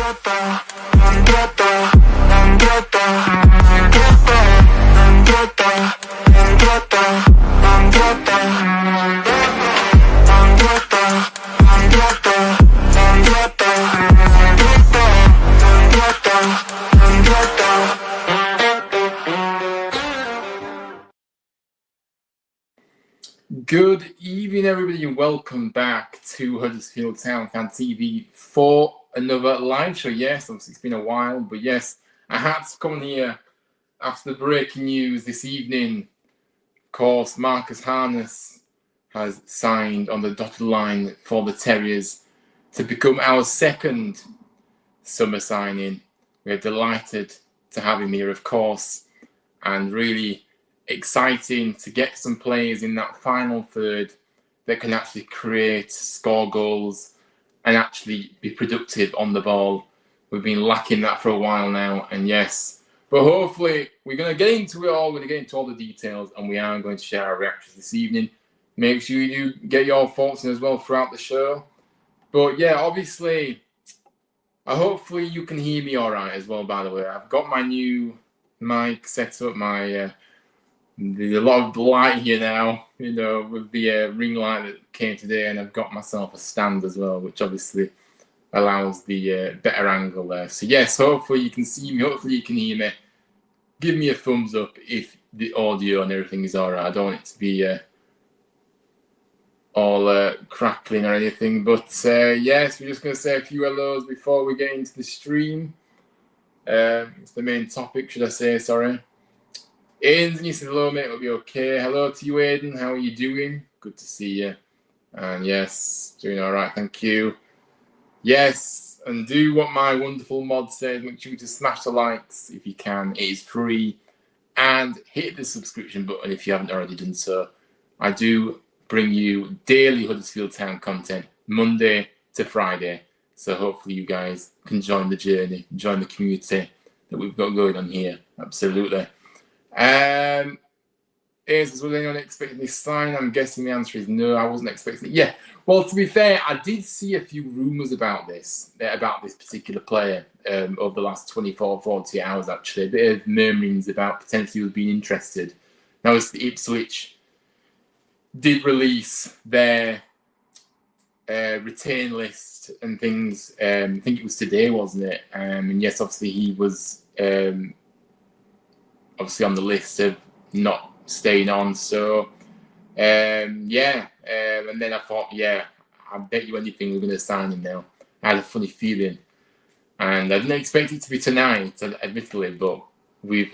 Good evening, everybody, and welcome back to Huddersfield Town Fan TV for another live show. Yes, obviously it's been a while, but yes, I had to come here after the breaking news this evening. Of course, Marcus Harness has signed on the dotted line for the Terriers to become our second summer signing. We're delighted to have him here, of course, and really exciting to get some players in that final third that can actually create, score goals, and actually be productive on the ball. We've been lacking that for a while now, and yes, but hopefully we're going to get into it all. We're going to get into all the details, and we are going to share our reactions this evening. Make sure you do get your thoughts in as well throughout the show. But yeah, obviously, hopefully you can hear me all right as well, by the way. I've got my new mic set up, there's a lot of light here now, you know, with the ring light that came today, and I've got myself a stand as well, which obviously allows the better angle there. So yes, hopefully you can see me, hopefully you can hear me. Give me a thumbs up if the audio and everything is alright. I don't want it to be all crackling or anything, but yes, we're just going to say a few hellos before we get into the stream. It's the main topic, should I say, sorry. Aidan, you said hello, mate. It'll be okay. Hello to you, Aidan. How are you doing? Good to see you. And yes, doing all right. Thank you. Yes, and do what my wonderful mod says. Make sure to smash the likes if you can. It is free. And hit the subscription button if you haven't already done so. I do bring you daily Huddersfield Town content, Monday to Friday. So hopefully you guys can join the journey, join the community that we've got going on here. Absolutely. Was anyone expecting this sign? I'm guessing the answer is no, I wasn't expecting it. Yeah, well, to be fair, I did see a few rumours about this particular player over the last 24, 40 hours, actually. A bit of murmurings about potentially being interested. Now, the Ipswich did release their retain list and things. I think it was today, wasn't it? And yes, obviously he was obviously on the list of not staying on. So, and then I thought, yeah, I bet you anything we're going to sign him now. I had a funny feeling. And I didn't expect it to be tonight, admittedly, but we've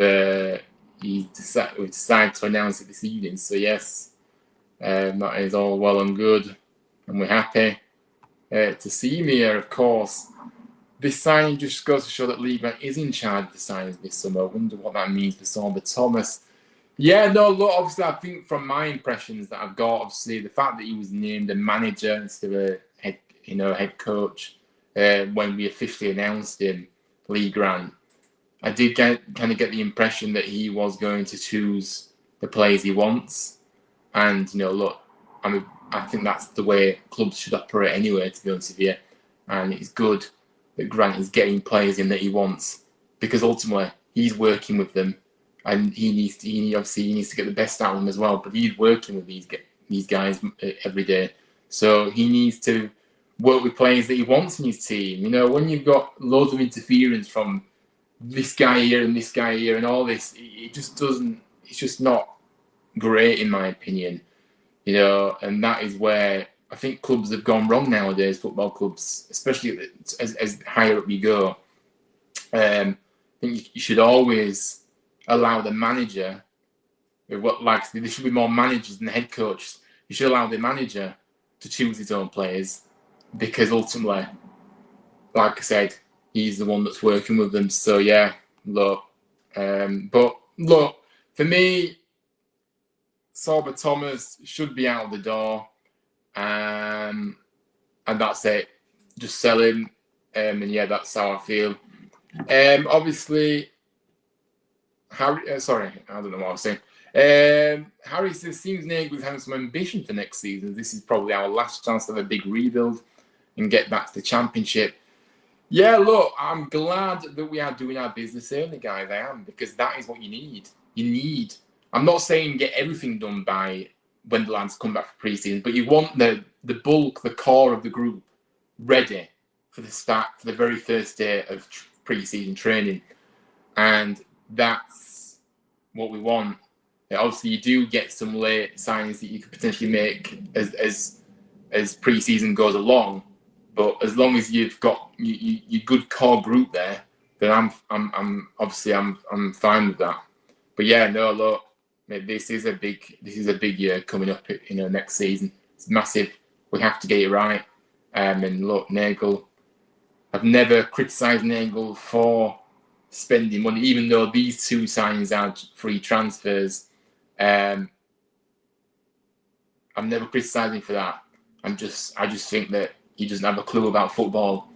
decided to announce it this evening. So, yes, that is all well and good. And we're happy to see him here, of course. This signing just goes to show that Lever is in charge of the signings this summer. I wonder what that means for Sorba Thomas. Yeah, no, look, obviously, I think from my impressions that I've got, obviously, the fact that he was named a manager instead of a head coach when we officially announced him, Lee Grant, I did kind of get the impression that he was going to choose the players he wants. And, look, I think that's the way clubs should operate anyway, to be honest with you. And it's good that Grant is getting players in that he wants, because ultimately he's working with them, and he needs to get the best out of them as well. But he's working with these guys every day, so he needs to work with players that he wants in his team. When you've got loads of interference from this guy here and this guy here and all this, it just doesn't. It's just not great in my opinion. And that is where I think clubs have gone wrong nowadays, football clubs, especially as higher up you go. I think you should always allow the manager, there should be more managers than the head coach. You should allow the manager to choose his own players, because ultimately, like I said, he's the one that's working with them. So yeah, look. But look, for me, Sorba Thomas should be out the door. And that's it. Just sell him. And yeah, that's how I feel. Obviously, Harry. Sorry, I don't know what I was saying. Harry says, seems Nagel having some ambition for next season. This is probably our last chance to have a big rebuild and get back to the Championship. Yeah, look, I'm glad that we are doing our business early, guys. I am, because that is what you need. You need. I'm not saying get everything done by when the lads come back for pre-season, but you want the bulk, the core of the group ready for the start, for the very first day of pre-season training, and that's what we want. Obviously, you do get some late signings that you could potentially make as pre-season goes along. But as long as you've got your good core group there, then I'm obviously I'm fine with that. But yeah, no, look, mate, this is a big year coming up. Next season, it's massive. We have to get it right. And look, Nagel, I've never criticised Nagel for spending money, even though these two signings are free transfers. I've never criticised him for that. I just think that he doesn't have a clue about football,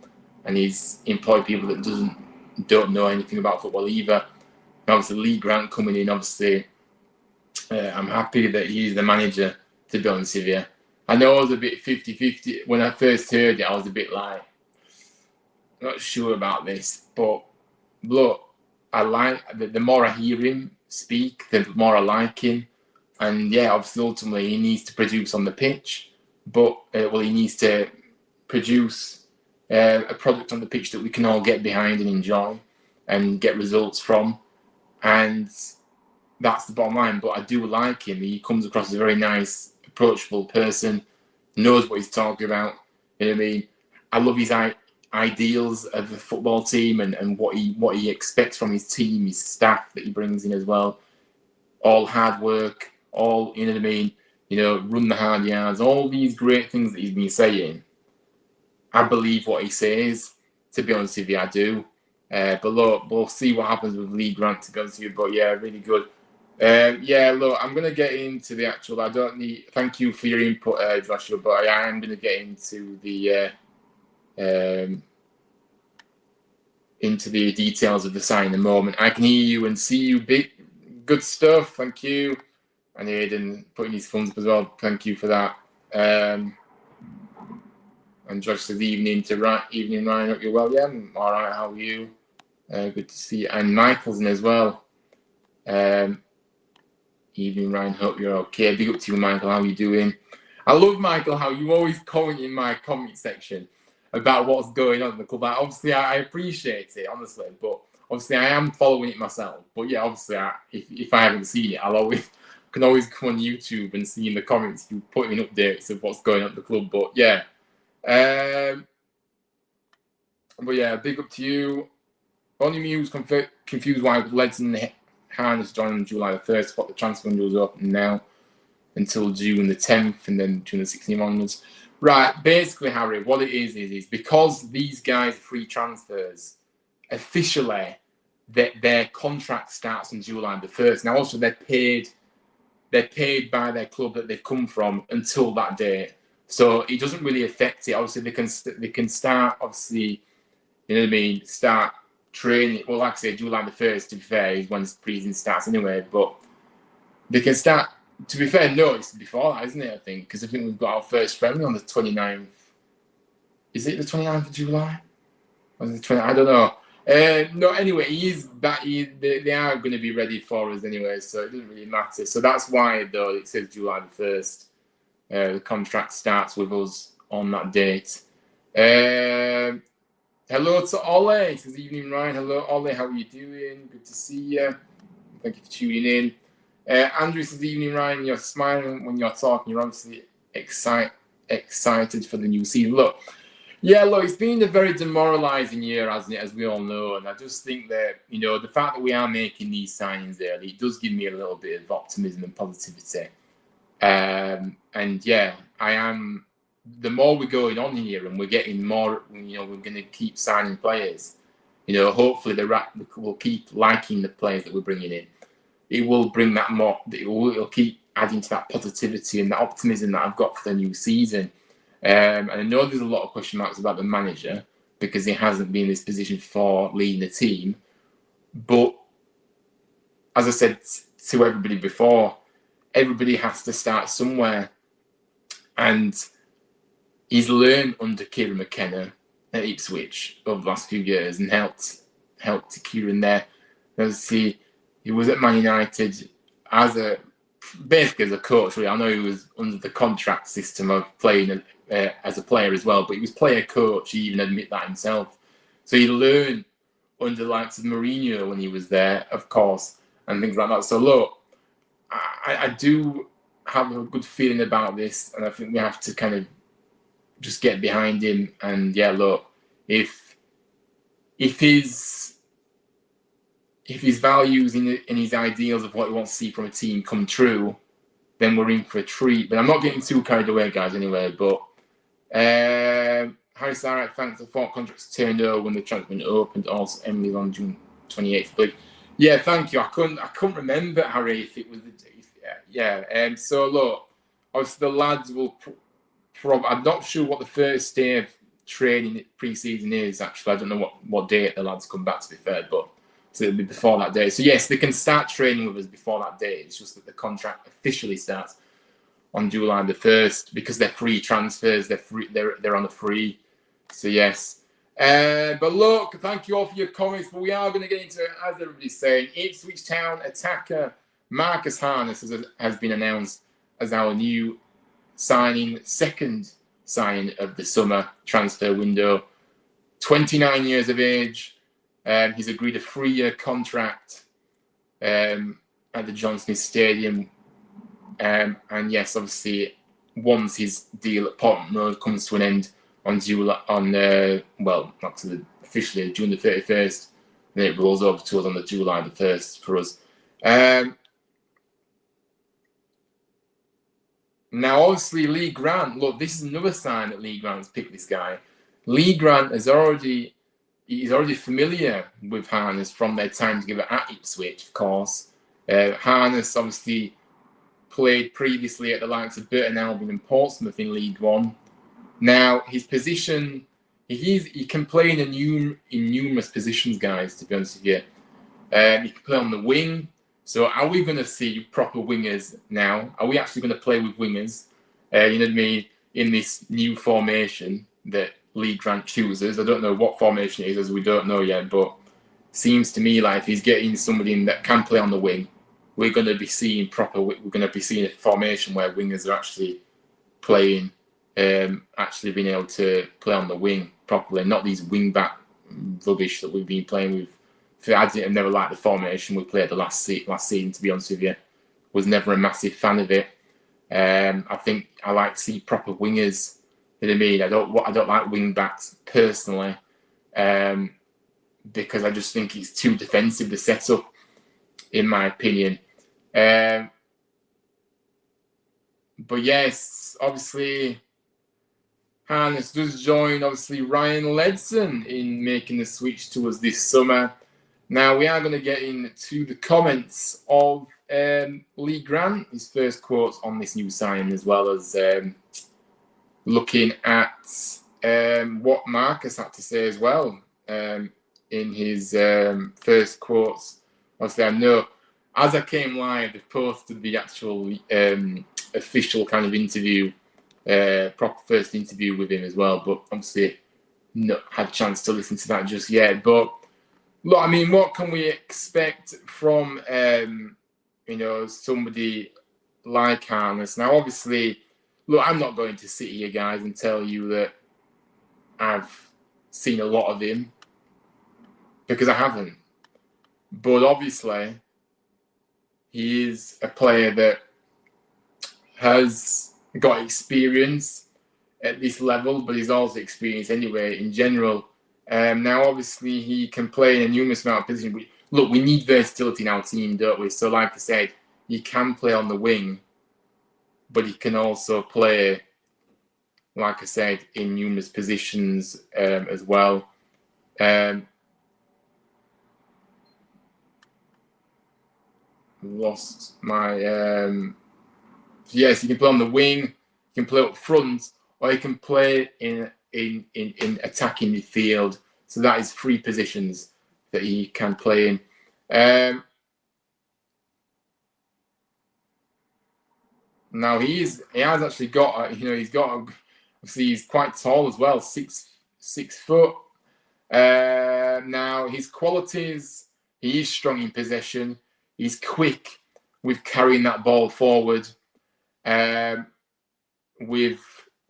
and he's employed people that don't know anything about football either. And obviously, Lee Grant coming in, obviously, I'm happy that he's the manager, to be honest with you. I know I was a bit 50-50. When I first heard it, I was a bit like, not sure about this. But look, I like, the more I hear him speak, the more I like him. And yeah, obviously, ultimately, he needs to produce on the pitch. But, he needs to produce a product on the pitch that we can all get behind and enjoy and get results from. And that's the bottom line. But I do like him. He comes across as a very nice, approachable person, knows what he's talking about. You know what I mean? I love his ideals of the football team and what he expects from his team, his staff that he brings in as well. All hard work, all, you know what I mean? Run the hard yards, all these great things that he's been saying. I believe what he says, to be honest with you, I do. But look, we'll see what happens with Lee Grant, to be honest with you. But yeah, really good. Yeah, look, I'm going to get into the actual, thank you for your input, Joshua, but I am going to get into the details of the sign in a moment. I can hear you and see you, big, good stuff, thank you. And Aidan putting his thumbs up as well. Thank you for that. And Josh says, evening, Ryan. Hope you're well. Yeah, I'm all right. How are you? Good to see you. And Michael's in as well. Evening, Ryan. Hope you're okay. Big up to you, Michael. How are you doing? I love, Michael, how you always comment in my comment section about what's going on in the club. Obviously, I appreciate it, honestly. But obviously, I am following it myself. But yeah, obviously, if I haven't seen it, can always come on YouTube and see in the comments you put in updates of what's going on at the club. But yeah, big up to you. Bonnie Muse confused why Ledson and Harness joined on July the 1st, but the transfer window is open now until June the 10th and then June the 16th onwards. Right, basically, Harry, what it is because these guys are free transfers, officially their contract starts on July the 1st. Now, also, they're paid by their club that they've come from until that date. So it doesn't really affect it. Obviously, they can start, obviously, you know what I mean, start training. Well, like I say, July the 1st, to be fair, is when pre-season starts anyway. But they can start, to be fair, no, it's before that, isn't it, I think? Because I think we've got our first friendly on the 29th. Is it the 29th of July? Or is it 20? I don't know. No, anyway, they are going to be ready for us anyway, so it doesn't really matter. So that's why, though, it says July the 1st. The contract starts with us on that date. Hello to Ollie. It says, evening, Ryan. Hello, Ollie. How are you doing? Good to see you. Thank you for tuning in. Andrew says, evening, Ryan. You're smiling when you're talking. You're obviously excited for the new season. Look, it's been a very demoralising year, hasn't it, as we all know. And I just think that, the fact that we are making these signings early, it does give me a little bit of optimism and positivity. And yeah, I am. The more we're going on here and we're getting more, we're going to keep signing players. Hopefully we'll keep liking the players that we're bringing in. It will bring that more. It'll keep adding to that positivity and that optimism that I've got for the new season. And I know there's a lot of question marks about the manager because he hasn't been in this position for leading the team. But as I said to everybody before, everybody has to start somewhere. And he's learned under Kieran McKenna at Ipswich over the last few years and helped secure in there. Obviously, he was at Man United basically as a coach. Really. I know he was under the contract system of playing as a player as well, but he was player coach. He even admit that himself. So he learned under the likes of Mourinho when he was there, of course, and things like that. So look, I do have a good feeling about this, and I think we have to kind of just get behind him. And yeah, look, if his values and his ideals of what he wants to see from a team come true, then we're in for a treat. But I'm not getting too carried away, guys, anyway. But Harry Sarek, thanks. I thought contracts turned over when the transfer window opened. Also, Emily's on June 28th. But yeah, thank you. I couldn't remember, Harry, if it was so look, obviously the lads will I'm not sure what the first day of training pre-season is. Actually, I don't know what date the lads come back, to be fair, but so it'll be before that day. So yes, they can start training with us before that day. It's just that the contract officially starts on July the 1st because they're free transfers. They're on a free. So yes. But look, thank you all for your comments. But we are going to get into it, as everybody's saying. Ipswich Town attacker Marcus Harness has been announced as our new second signing of the summer transfer window. 29 years of age. He's agreed a 3-year contract at the John Smith Stadium. And yes, obviously, once his deal at Portman Road comes to an end on officially June the 31st, then it rolls over to us on the July the 1st for us. Now, obviously, Lee Grant. Look, this is another sign that Lee Grant's picked this guy. Lee Grant he's already familiar with Harness from their time together at Ipswich, of course. Harness obviously played previously at the likes of Burton Albion and Portsmouth in League One. Now, his position, he can play in numerous positions, guys, to be honest with you. He can play on the wing. So are we going to see proper wingers now? Are we actually going to play with wingers, you know what I mean, in this new formation that Lee Grant chooses? I don't know what formation it is, as we don't know yet, but seems to me like if he's getting somebody in that can play on the wing, we're going to be seeing a formation where wingers are actually playing, actually being able to play on the wing properly, not these wing back rubbish that we've been playing with. I never liked the formation we played the last season, to be honest with you. Was never a massive fan of it. I think I like to see proper wingers. You know what I mean? I don't like wing backs personally, because I just think it's too defensive to set up, in my opinion. But yes, obviously, Harness does join, obviously, Ryan Ledson in making the switch to us this summer. Now, we are going to get into the comments of Lee Grant, his first quotes on this new signing, as well as looking at what Marcus had to say as well in his first quotes. Obviously, I know as I came live, they've posted the actual official kind of interview, proper first interview with him as well, but obviously not had a chance to listen to that just yet. But look, I mean, what can we expect from somebody like Harness? Now, obviously, look, I'm not going to sit here, guys, and tell you that I've seen a lot of him, because I haven't. But obviously, he is a player that has got experience at this level, but he's also experienced anyway in general. Now, obviously, he can play in a numerous amount of positions. Look, we need versatility in our team, don't we? So, like I said, he can play on the wing, but he can also play, like I said, in numerous positions as well. Lost my... yes, he can play on the wing, he can play up front, or he can play in attacking midfield. So that is 3 positions that he can play in. Now he has actually got, obviously he's quite tall as well, 6 6 foot. Now, his qualities, he is strong in possession. He's quick with carrying that ball forward. With,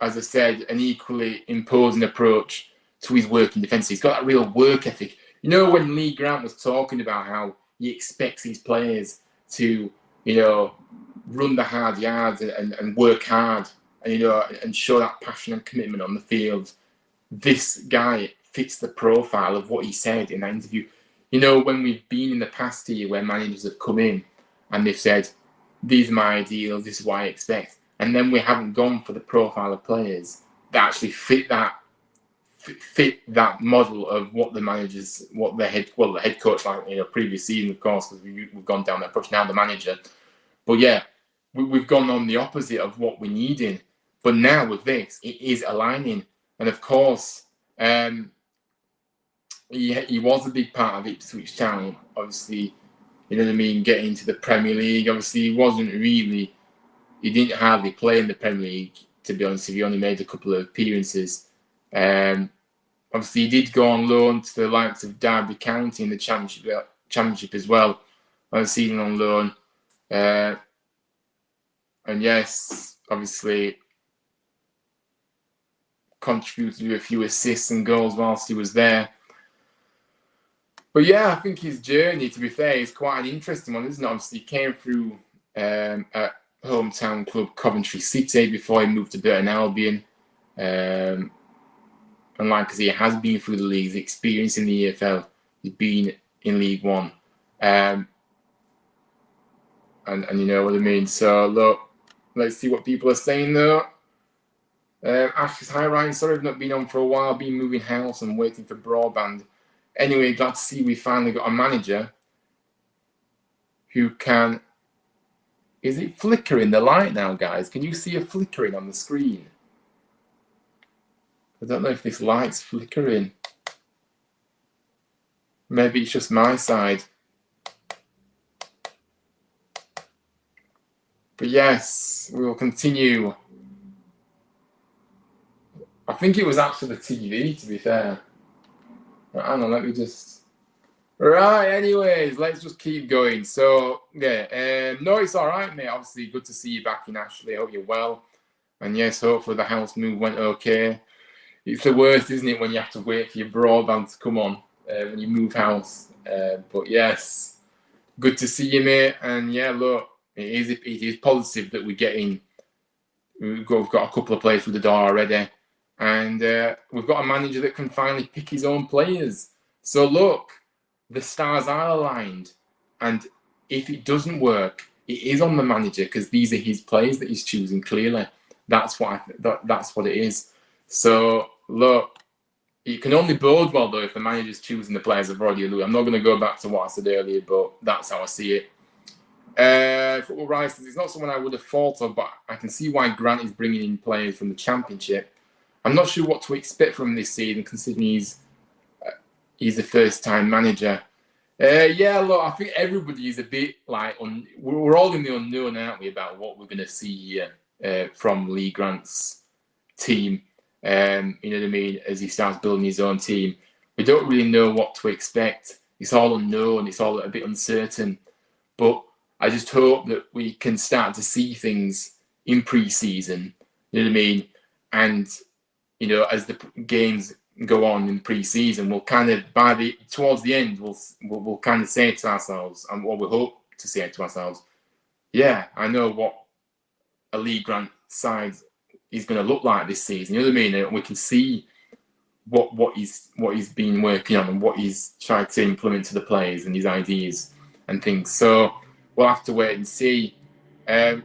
as I said, an equally imposing approach to his work in defence. He's got that real work ethic. You know, when Lee Grant was talking about how he expects his players to, you know, run the hard yards and work hard and, you know, and show that passion and commitment on the field, this guy fits the profile of what he said in that interview. You know, when we've been in the past here where managers have come in and they've said, these are my ideals, this is what I expect. And then we haven't gone for the profile of players that actually fit that model of what the managers, what the head coach, like, you know, previous season, of course, because we've gone down that approach, now the manager. But yeah, we've gone on the opposite of what we're needing. But now with this, it is aligning. And of course, he was a big part of Ipswich Town, obviously, you know what I mean, getting into the Premier League. Obviously, he didn't hardly play in the Premier League, to be honest. He only made a couple of appearances. Obviously, he did go on loan to the likes of Derby County in the Championship as well, on a season on loan. And yes, obviously, contributed with a few assists and goals whilst he was there. But yeah, I think his journey, to be fair, is quite an interesting one, isn't it? Obviously, he came through at hometown club Coventry City before he moved to Burton Albion. And like I say, he has been through the leagues, experience in the EFL. He's been in League One. And you know what I mean. So, look, let's see what people are saying, though. Ashes, hi Ryan, sorry I've not been on for a while, been moving house and waiting for broadband. Anyway, glad to see we finally got a manager who can... Is it flickering the light now, guys? Can you see a flickering on the screen? I don't know if this light's flickering. Maybe it's just my side. But yes, we will continue. I think it was actually the TV, to be fair. Right, hang on, let me just... Right, anyways, let's just keep going. So, yeah, no, it's all right, mate. Obviously, good to see you back in Ashley. I hope you're well. And yes, hopefully the house move went okay. It's the worst, isn't it, when you have to wait for your broadband to come on when you move house. But yes, good to see you, mate. And yeah, look, it is positive that we're getting... We've got a couple of players through the door already. And we've got a manager that can finally pick his own players. So look, the stars are aligned. And if it doesn't work, it is on the manager because these are his players that he's choosing, clearly. That's what it is. So look, it can only bode well, though, if the manager's choosing the players I've already alluded. I'm not going to go back to what I said earlier, but that's how I see it. Football Rice, it's not someone I would have thought of, but I can see why Grant is bringing in players from the Championship. I'm not sure what to expect from this season, considering he's the first-time manager. Yeah, look, I think everybody is a bit like... we're all in the unknown, aren't we, about what we're going to see here from Lee Grant's team. You know what I mean? As he starts building his own team. We don't really know what to expect. It's all unknown. It's all a bit uncertain. But I just hope that we can start to see things in pre-season. You know what I mean? And... you know, as the games go on in pre-season, we'll kind of towards the end, we'll kind of say to ourselves, and what we hope to say to ourselves, yeah, I know what a Lee Grant side is going to look like this season. You know what I mean? And we can see what he's been working on and what he's tried to implement to the players and his ideas and things. So we'll have to wait and see. But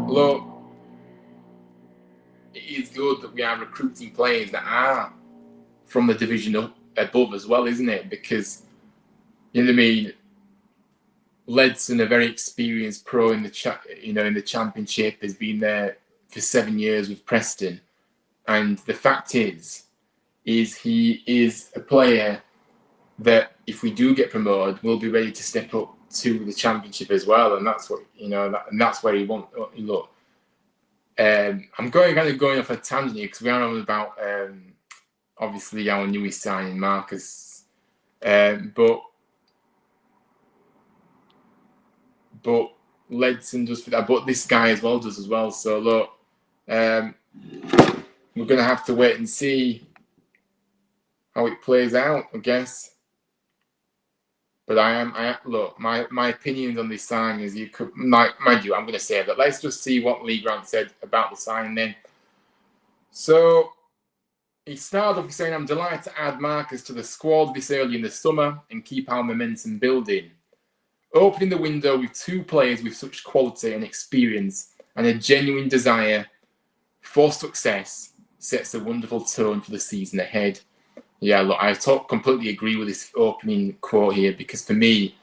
look. It is good that we are recruiting players that are from the division up above as well, isn't it? Because, you know what I mean, Ledson, a very experienced pro in the Championship, has been there for 7 years with Preston. And the fact is he is a player that, if we do get promoted, will be ready to step up to the Championship as well. And that's what, you know, and that's where he wants, look. I'm going off a tangent here because we are on about obviously our newest signing, Marcus, but Ledson does for that, but this guy as well does as well. So look, we're going to have to wait and see how it plays out, I guess. But look, my opinions on this signing is mind you, I'm going to say that. Let's just see what Lee Grant said about the signing then. So he started off saying, "I'm delighted to add Marcus to the squad this early in the summer and keep our momentum building. Opening the window with two players with such quality and experience and a genuine desire for success sets a wonderful tone for the season ahead." Yeah, look, I completely agree with this opening quote here because for me,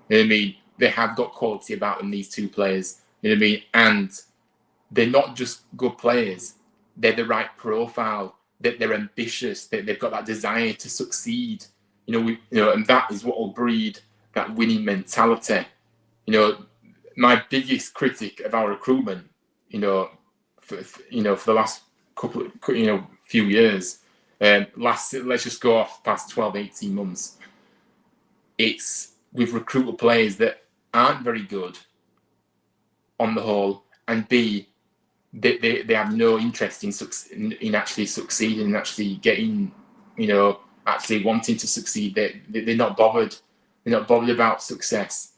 you know what I mean, they have got quality about them, these two players, you know what I mean, and they're not just good players, they're the right profile, they're ambitious, they've got that desire to succeed, and that is what will breed that winning mentality. My biggest critic of our recruitment, for the last few years, let's just go off the past 12, 18 months. We've recruited players that aren't very good on the whole, and B, they have no interest in actually succeeding and actually getting, actually wanting to succeed. They're not bothered. They're not bothered about success.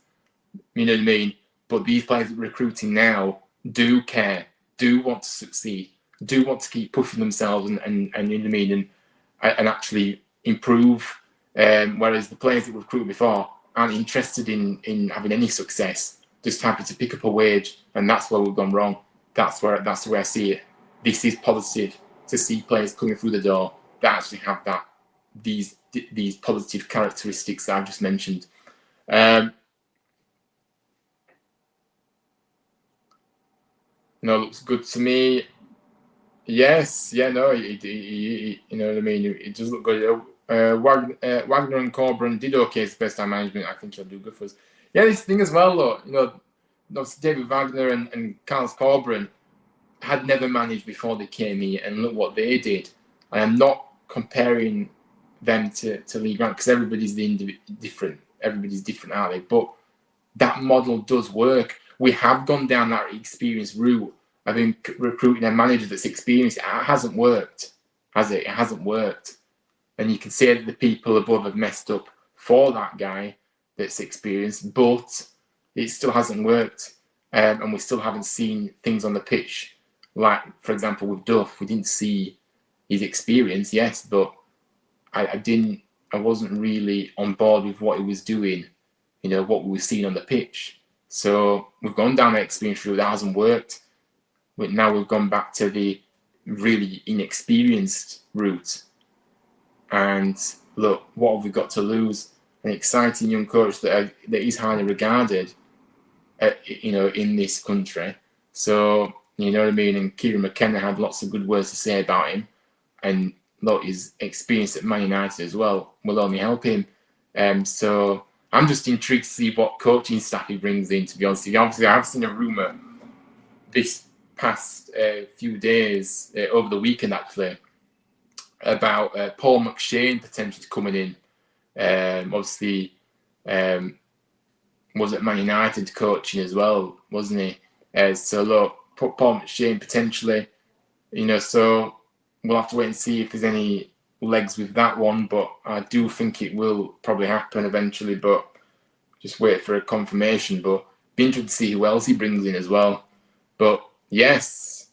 You know what I mean? But these players we're recruiting now do care, do want to succeed, do want to keep pushing themselves and you know what I mean, and actually improve. Whereas the players that we've recruited before aren't interested in having any success, just happy to pick up a wage, and that's where we've gone wrong. That's the way I see it. This is positive to see players coming through the door that actually have these positive characteristics that I've just mentioned. Looks good to me. Yes, yeah, no, you know what I mean. It does look good. Wagner and Corbyn did okay as first time management. I think he'll do good for us. Yeah, this thing as well, though. David Wagner and Carlos Corbyn had never managed before they came here, and look what they did. I am not comparing them to Lee Grant because everybody's different. Everybody's different, aren't they? But that model does work. We have gone down that experience route. I've been recruiting a manager that's experienced. It hasn't worked, has it? It hasn't worked. And you can see that the people above have messed up for that guy that's experienced, but it still hasn't worked. And we still haven't seen things on the pitch. Like, for example, with Duff, we didn't see his experience, yes, but I wasn't really on board with what he was doing, what we were seeing on the pitch. So we've gone down that experience route, that hasn't worked. But now we've gone back to the really inexperienced route. And look, what have we got to lose? An exciting young coach that is highly regarded, in this country. So, you know what I mean? And Kieran McKenna had lots of good words to say about him. And look, his experience at Man United as well will only help him. So I'm just intrigued to see what coaching staff he brings in, to be honest with you. Obviously, I've seen a rumour this past few days, over the weekend actually, about Paul McShane potentially coming in. Obviously, was at Man United coaching as well, wasn't he? So look, Paul McShane potentially, so we'll have to wait and see if there's any legs with that one, but I do think it will probably happen eventually, but just wait for a confirmation. But be interested to see who else he brings in as well. But yes,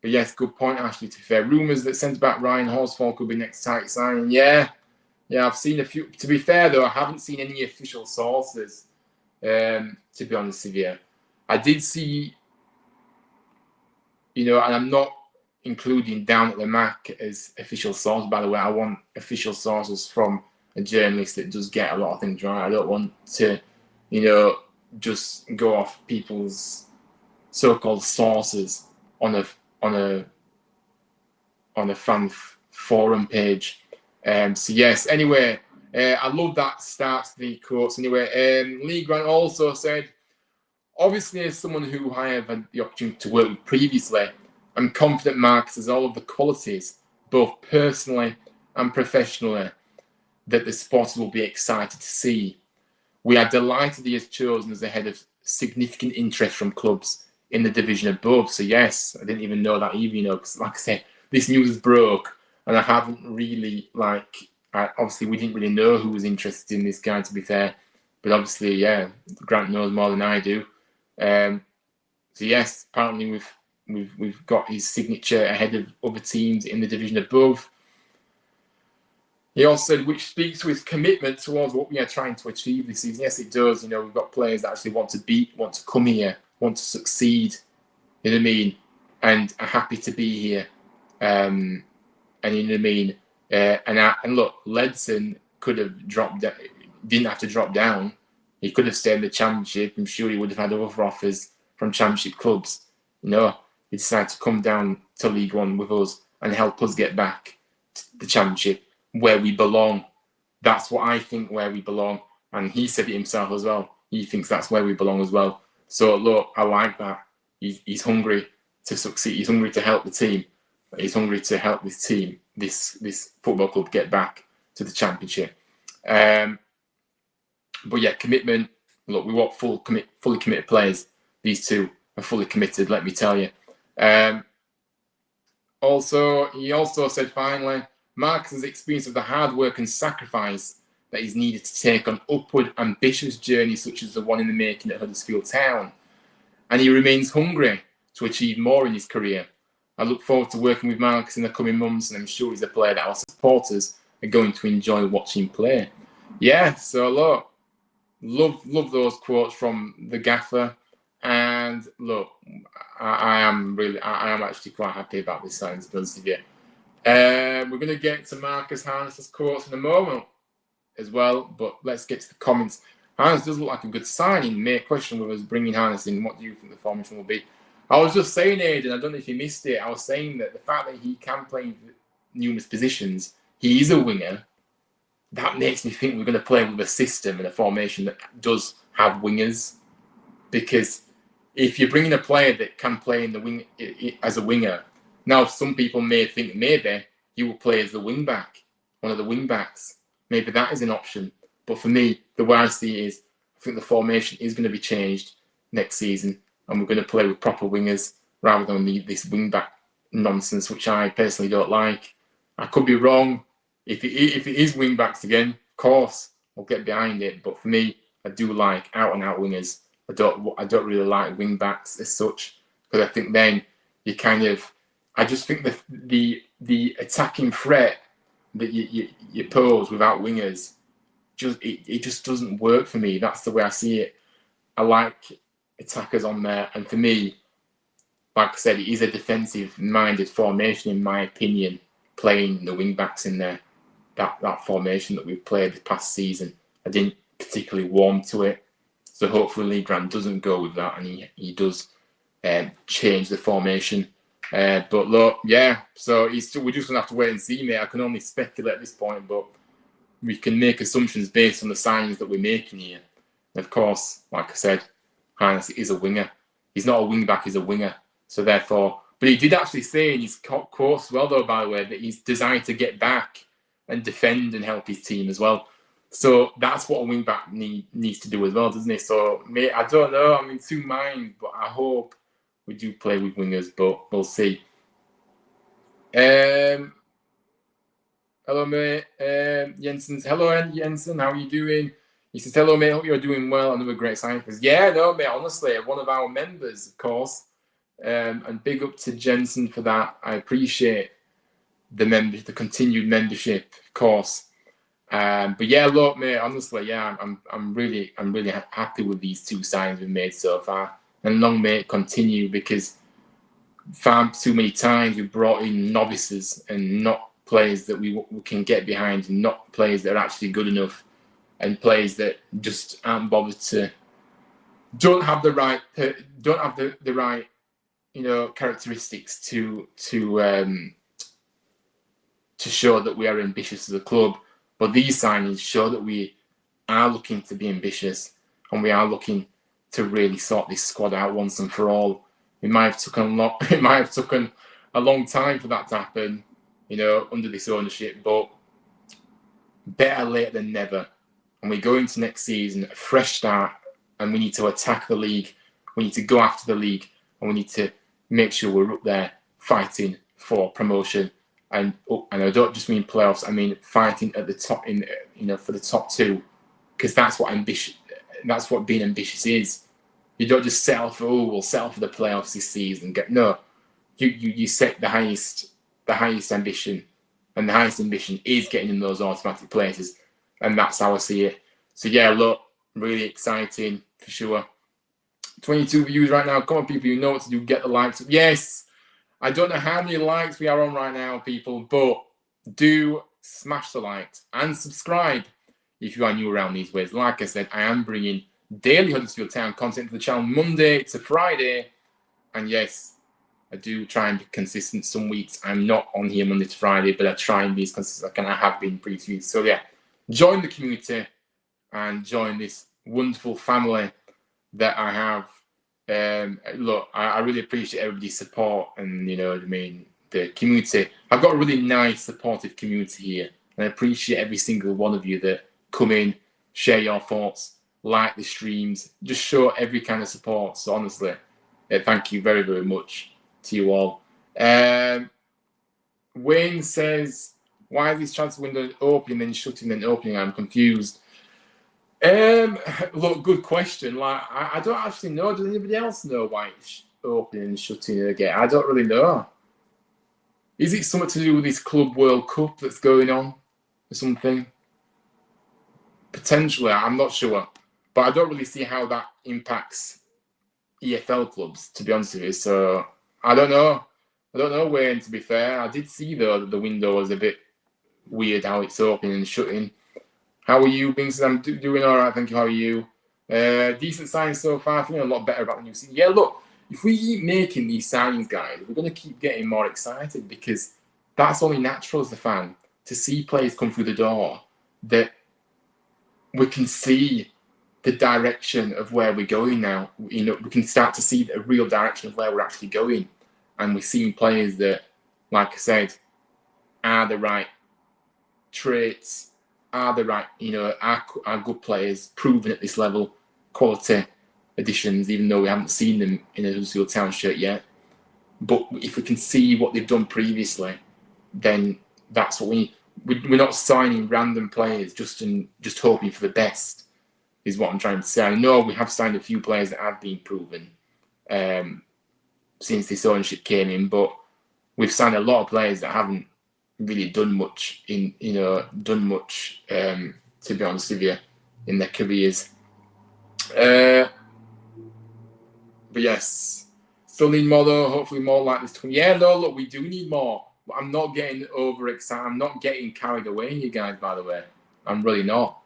good point, Ashley, to be fair. Rumours that centre-back Ryan Horsfall could be next tight signing. Yeah, I've seen a few. To be fair, though, I haven't seen any official sources, to be honest with you. I did see, and I'm not including Down at the Mac as official source, by the way. I want official sources from a journalist that does get a lot of things right. I don't want to, just go off people's so-called sources on a fan forum page. So yes, anyway, I love that start to the quotes. Anyway, Lee Grant also said, obviously, as someone who I have had the opportunity to work with previously, I'm confident Marcus has all of the qualities, both personally and professionally, that the supporters will be excited to see. We are delighted he has chosen as the head of significant interest from clubs in the division above. So yes, I didn't even know that either, because like I said, this news broke, and I haven't really, obviously we didn't really know who was interested in this guy, to be fair. But obviously, yeah, Grant knows more than I do. So yes, apparently we've got his signature ahead of other teams in the division above. He also said, which speaks to his commitment towards what we are trying to achieve this season. Yes, it does. We've got players that actually want to come here, want to succeed. You know what I mean? And are happy to be here. And you know what I mean? And look, Ledson could have dropped down, didn't have to drop down. He could have stayed in the Championship. I'm sure he would have had other offers from Championship clubs. He decided to come down to League One with us and help us get back to the Championship, where we belong. That's what I think, where we belong. And he said it himself as well. He thinks that's where we belong as well. So look, I like that. He's hungry to succeed. He's hungry to help the team. He's hungry to help this team, this football club, get back to the Championship. But yeah, commitment. Look, we want fully committed players. These two are fully committed, let me tell you. He also said, finally, Marcus's experience of the hard work and sacrifice that is needed to take on upward, ambitious journeys such as the one in the making at Huddersfield Town. And he remains hungry to achieve more in his career. I look forward to working with Marcus in the coming months, and I'm sure he's a player that our supporters are going to enjoy watching play. Yeah, so look, love those quotes from the gaffer. And look, I am actually quite happy about this signing, to be honest with you. We're going to get to Marcus Harness's quotes in a moment as well, but let's get to the comments. Harness does look like a good signing. Mate, question with us bringing Harness in. What do you think the formation will be? I was just saying, Aidan, I don't know if you missed it. I was saying that the fact that he can play in numerous positions, he is a winger. That makes me think we're going to play with a system and a formation that does have wingers. Because if you're bringing a player that can play in the wing as a winger, now some people may think maybe he will play as the wing back, one of the wing backs. Maybe that is an option. But for me, the way I see it is, I think the formation is going to be changed next season, and we're going to play with proper wingers rather than this wing back nonsense, which I personally don't like. I could be wrong. If it is wing backs again, of course, I'll get behind it. But for me, I do like out and out wingers. I don't really like wing backs as such, because I think then you I just think the attacking threat that you pose without wingers, it just doesn't work for me. That's the way I see it. I like attackers on there, and for me, like I said, it is a defensive-minded formation, in my opinion, playing the wing backs in there. That formation that we've played this past season, I didn't particularly warm to it. So hopefully Lee Grant doesn't go with that, and he does change the formation. But look, yeah, so we're just going to have to wait and see, mate. I can only speculate at this point, but we can make assumptions based on the signings that we're making here. And of course, like I said, Hines is a winger. He's not a wing back, he's a winger. So therefore, but he did actually say in his quotes as well, though, by the way, that he's designed to get back and defend and help his team as well. So that's what a wing back needs to do as well, doesn't it? So, mate, I don't know. I'm in two minds, but I hope we do play with wingers, but we'll see. Hello, mate. Jensen's. Hello, Jensen. How are you doing? He says, hello, mate. Hope you're doing well. Another great sign for us. Yeah, no, mate. Honestly, one of our members, of course. And big up to Jensen for that. I appreciate the continued membership, of course. But yeah, look, mate. Honestly, yeah, I'm really happy with these two signings we've made so far, and long may it continue, because far too many times we've brought in novices and not players that we can get behind, and not players that are actually good enough, and players that just aren't bothered to, don't have the right characteristics to show that we are ambitious as a club. But these signings show that we are looking to be ambitious, and we are looking to really sort this squad out once and for all. It might have taken a lot. It might have taken a long time for that to happen, under this ownership. But better late than never. And we go into next season, a fresh start, and we need to attack the league. We need to go after the league, and we need to make sure we're up there fighting for promotion. And I don't just mean playoffs. I mean fighting at the top for the top two, because that's what ambition. That's what being ambitious is. You don't just settle for we'll settle for the playoffs this season. You set the highest ambition, and the highest ambition is getting in those automatic places, and that's how I see it. So yeah, look, really exciting for sure. 22 views right now. Come on, people, you know what to do. Get the likes. Yes, I don't know how many likes we are on right now, people, but do smash the likes and subscribe if you are new around these ways. Like I said, I am bringing daily Huddersfield Town content to the channel Monday to Friday. And yes, I do try and be consistent. Some weeks I'm not on here Monday to Friday, but I try and be as consistent as I can. I have been previously. So yeah, join the community and join this wonderful family that I have. Look, I really appreciate everybody's support, and the community. I've got a really nice, supportive community here, and I appreciate every single one of you that come in, share your thoughts, like the streams, just show every kind of support. So honestly, thank you very, very much to you all. Wayne says, why is this transfer window opening then shutting then opening? I'm confused. Look, good question. Like, I don't actually know. Does anybody else know why it's opening and shutting again? I don't really know. Is it something to do with this Club World Cup that's going on or something? Potentially, I'm not sure. But I don't really see how that impacts EFL clubs, to be honest with you. So, I don't know. I don't know, Wayne, to be fair. I did see, though, that the window was a bit weird how it's opening and shutting. How are you, Vincent? I'm doing all right, thank you. How are you? Decent signings so far. Feeling a lot better about the new season. Yeah, look, if we keep making these signings, guys, we're going to keep getting more excited, because that's only natural as a fan, to see players come through the door that we can see the direction of where we're going now. We can start to see the real direction of where we're actually going. And we're seeing players that, like I said, are the right traits, are the right, are good players, proven at this level, quality additions, even though we haven't seen them in a Huddersfield Town shirt yet. But if we can see what they've done previously, then that's what we need. We're not signing random players just hoping for the best, is what I'm trying to say. I know we have signed a few players that have been proven since this ownership came in, but we've signed a lot of players that haven't really done much to be honest with you, in their careers. But yes, still need more though. Hopefully more like this. Yeah, no, look, we do need more. But I'm not getting overexcited. I'm not getting carried away, you guys, by the way. I'm really not.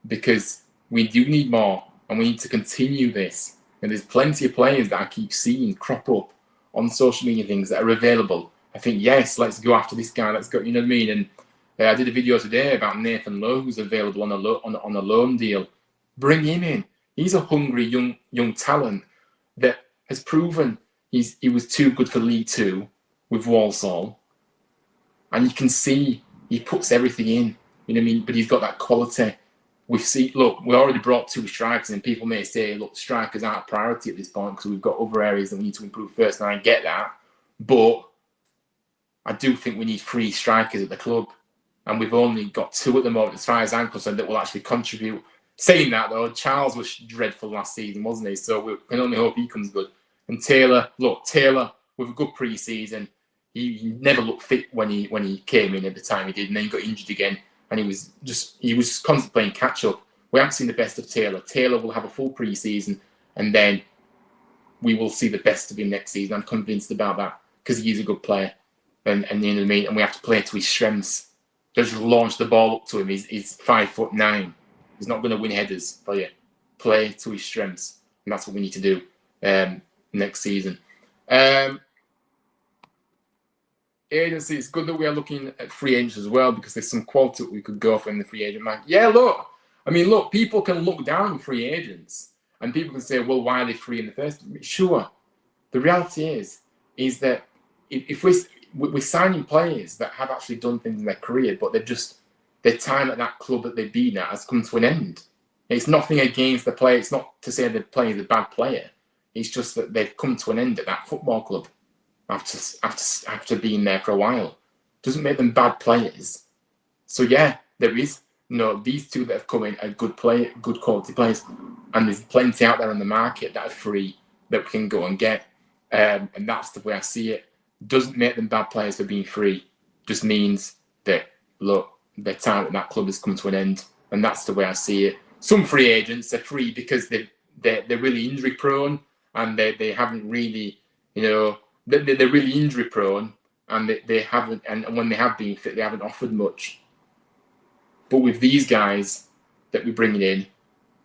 Because we do need more, and we need to continue this. And there's plenty of players that I keep seeing crop up on social media things that are available. I think, yes, let's go after this guy. Let's go, you know what I mean? And I did a video today about Nathan Lowe, who's available on a loan deal. Bring him in. He's a hungry young talent that has proven he was too good for League Two with Walsall. And you can see he puts everything in, you know what I mean? But he's got that quality. We already brought 2 strikers, and people may say, look, strikers aren't a priority at this point because we've got other areas that we need to improve first, and I get that. But I do think we need 3 strikers at the club, and we've only got 2 at the moment, as far as I'm concerned, that will actually contribute. Saying that, though, Charles was dreadful last season, wasn't he? So we can only hope he comes good. And Taylor, with a good pre-season, he never looked fit when he came in at the time he did, and then he got injured again, and he was constantly playing catch-up. We haven't seen the best of Taylor. Taylor will have a full pre-season, and then we will see the best of him next season. I'm convinced about that, because he is a good player. And you know what I mean? And we have to play to his strengths. Just launch the ball up to him. He's 5'9". He's not going to win headers for you. Play to his strengths. And that's what we need to do next season. Agency, it's good that we are looking at free agents as well, because there's some quality that we could go for in the free agent market. Yeah, look. I mean, look, people can look down on free agents And people can say, well, why are they free in the first? Sure. The reality is that if we're signing players that have actually done things in their career, but their time at that club that they've been at has come to an end. It's nothing against the player. It's not to say the player is a bad player. It's just that they've come to an end at that football club after being there for a while. Doesn't make them bad players. So yeah, there is these two that have come in are good quality players, and there's plenty out there on the market that are free that we can go and get, and that's the way I see it. Doesn't make them bad players for being free. Just means that look, their time at that club has come to an end, and that's the way I see it. Some free agents are free because they're really injury prone, and they haven't really, they're really injury prone, and they haven't, and when they have been fit, they haven't offered much. But with these guys that we're bringing in,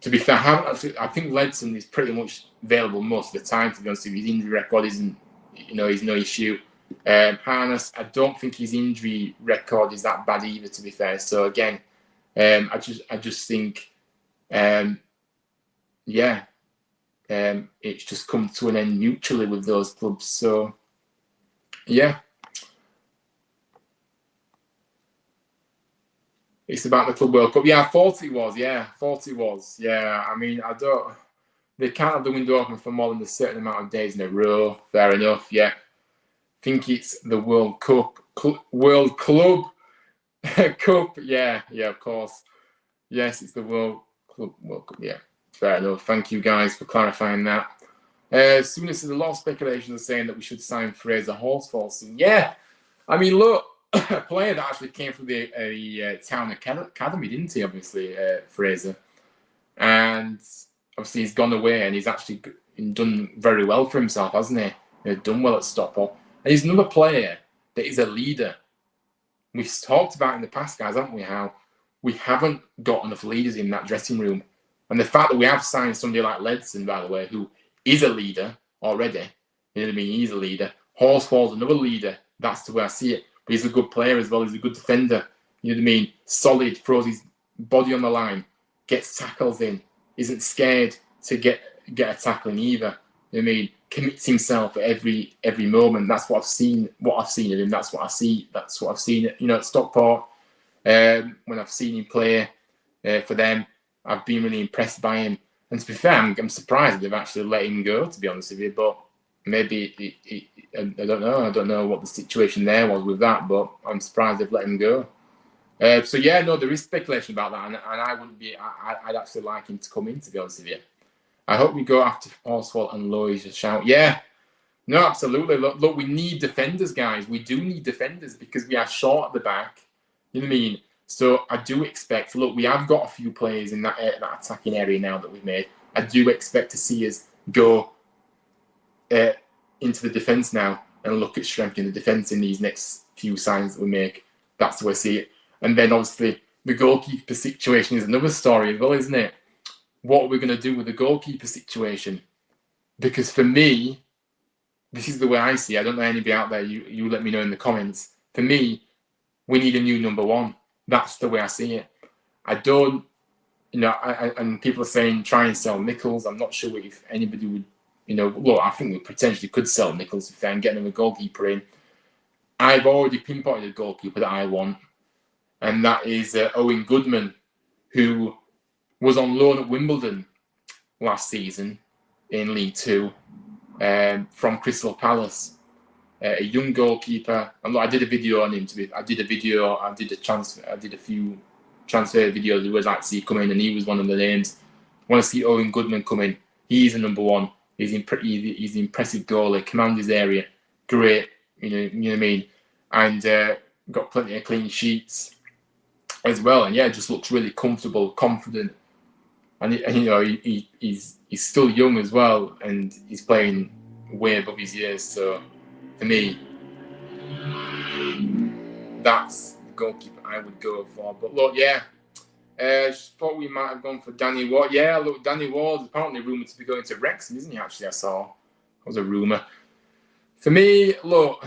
to be fair, I think Ledson is pretty much available most of the time. To be honest with you, his injury record isn't, he's no issue. Harness, I don't think his injury record is that bad either. To be fair, so again, I just think, it's just come to an end mutually with those clubs. So yeah. It's about the Club World Cup. Yeah, I thought it was. Yeah, I mean, they can't have the window open for more than a certain amount of days in a row. Fair enough, yeah. I think it's the World Cup. World Club Cup. Yeah, of course. Yes, it's the World Cup. Yeah, fair enough. Thank you guys for clarifying that. As soon as there's a lot of speculation saying that we should sign Fraser Horsfall soon. Yeah, I mean, look. A player that actually came from the town academy, didn't he? Obviously, Fraser, and obviously he's gone away and he's actually done very well for himself, hasn't he? He's done well at Stockport, and he's another player that is a leader. We've talked about in the past, guys, haven't we? How we haven't got enough leaders in that dressing room, and the fact that we have signed somebody like Ledson, by the way, who is a leader already. You know what I mean? He's a leader. Horsfall's another leader. That's the way I see it. But he's a good player as well. He's a good defender. You know what I mean? Solid, throws his body on the line, gets tackles in, isn't scared to get a tackle in either. You know what I mean? Commits himself at every moment. That's what I've seen. What I've seen of him. That's what I see. That's what I've seen. At Stockport, when I've seen him play for them, I've been really impressed by him. And to be fair, I'm surprised they've actually let him go. To be honest with you, but maybe I don't know. I don't know what the situation there was with that, but I'm surprised they've let him go. So yeah, no, there is speculation about that, and I wouldn't be. I'd actually like him to come in. To be honest with you, I hope we go after Horsfall and Lois a shout. Yeah, no, absolutely. Look, we need defenders, guys. We do need defenders because we are short at the back. You know what I mean? So I do expect. Look, we have got a few players in that attacking area now that we've made. I do expect to see us go into the defence now and look at strengthening the defence in these next few signs that we make. That's the way I see it. And then obviously the goalkeeper situation is another story as well, isn't it? What are we going to do with the goalkeeper situation? Because for me, this is the way I see it. I don't know anybody out there. You let me know in the comments. For me, we need a new number one. That's the way I see it. I don't, and people are saying try and sell Nichols. I'm not sure if anybody would, look, I think we potentially could sell Nichols if they're getting a goalkeeper in. I've already pinpointed a goalkeeper that I want, and that is Owen Goodman, who was on loan at Wimbledon last season in League Two from Crystal Palace. A young goalkeeper. And look, I did a video on him. I did a few transfer videos. Who I'd like to see come in, and he was one of the names. I want to see Owen Goodman come in. He's a number one. He's an impressive goalie. Commands his area. Great. You know what I mean. And got plenty of clean sheets as well. And yeah, just looks really comfortable, confident. And he's still young as well, and he's playing way above his years. So for me, that's the goalkeeper I would go for. But look, yeah, just thought we might have gone for Danny Ward. Yeah, look, Danny Ward is apparently rumoured to be going to Wrexham, isn't he? Actually, I saw. That was a rumour. For me, look,